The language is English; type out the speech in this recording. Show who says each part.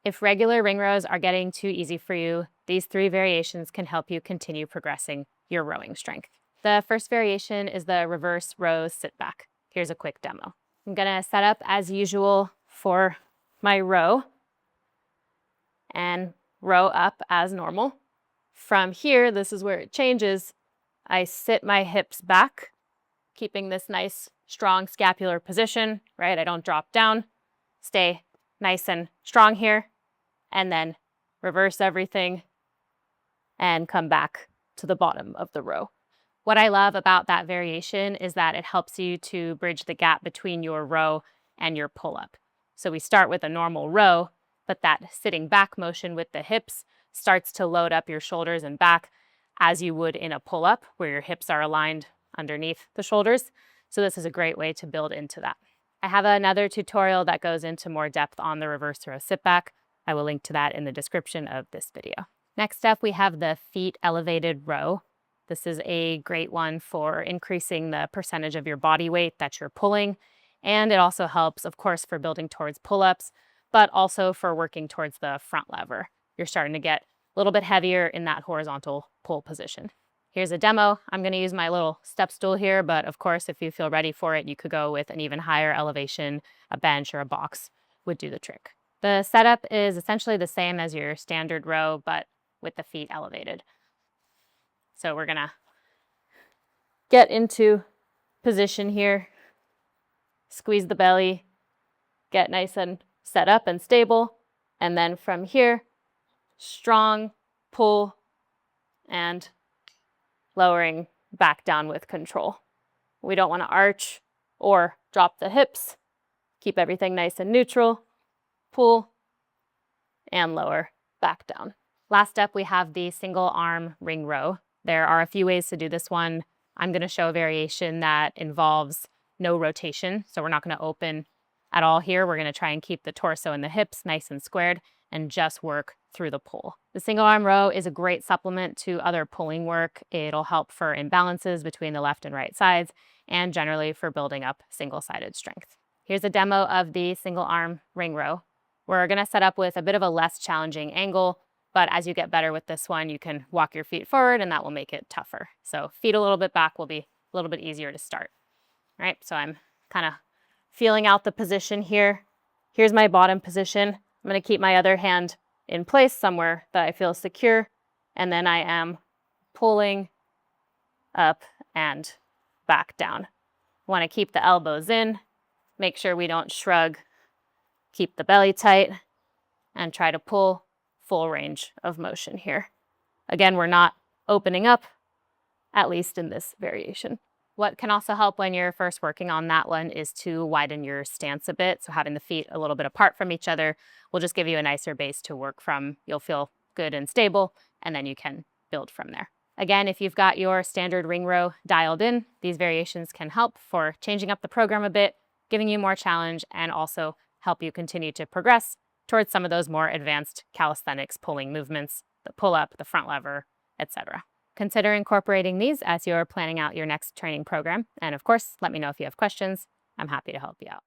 Speaker 1: If regular ring rows are getting too easy for you, these 3 variations can help you continue progressing your rowing strength. The first variation is the reverse row sit back. Here's a quick demo. I'm gonna set up as usual for my row and row up as normal. From here, this is where it changes. I sit my hips back, keeping this nice, strong scapular position, right? I don't drop down. Stay nice and strong here, and then reverse everything and come back to the bottom of the row. What I love about that variation is that it helps you to bridge the gap between your row and your pull-up. So we start with a normal row, but that sitting back motion with the hips starts to load up your shoulders and back as you would in a pull-up where your hips are aligned underneath the shoulders. So this is a great way to build into that. I have another tutorial that goes into more depth on the reverse row sit back. I will link to that in the description of this video. Next up, we have the feet elevated row. This is a great one for increasing the percentage of your body weight that you're pulling. And it also helps, of course, for building towards pull-ups, but also for working towards the front lever. You're starting to get a little bit heavier in that horizontal pull position. Here's a demo. I'm going to use my little step stool here, but of course, if you feel ready for it, you could go with an even higher elevation. A bench or a box would do the trick. The setup is essentially the same as your standard row, but with the feet elevated. So we're going to get into position here, squeeze the belly, get nice and set up and stable, and then from here, strong pull and lowering back down with control. We don't want to arch or drop the hips. Keep everything nice and neutral. Pull and lower back down. Last up, we have the single arm ring row. There are a few ways to do this one. I'm going to show a variation that involves no rotation, so we're not going to open at all here. We're going to try and keep the torso and the hips nice and squared and just work through the pull. The single arm row is a great supplement to other pulling work. It'll help for imbalances between the left and right sides and generally for building up single-sided strength. Here's a demo of the single arm ring row. We're going to set up with a bit of a less challenging angle, but as you get better with this one, you can walk your feet forward and that will make it tougher. So feet a little bit back will be a little bit easier to start. All right, so I'm kind of feeling out the position here. Here's my bottom position. I'm going to keep my other hand in place somewhere that I feel secure, and then I am pulling up and back down. Want to keep the elbows in, make sure we don't shrug, keep the belly tight, and try to pull full range of motion here. Again, we're not opening up, at least in this variation. What can also help when you're first working on that one is to widen your stance a bit. So having the feet a little bit apart from each other will just give you a nicer base to work from. You'll feel good and stable, and then you can build from there. Again, if you've got your standard ring row dialed in, these variations can help for changing up the program a bit, giving you more challenge, and also help you continue to progress towards some of those more advanced calisthenics pulling movements, the pull-up, the front lever, etc. Consider incorporating these as you're planning out your next training program. And of course, let me know if you have questions. I'm happy to help you out.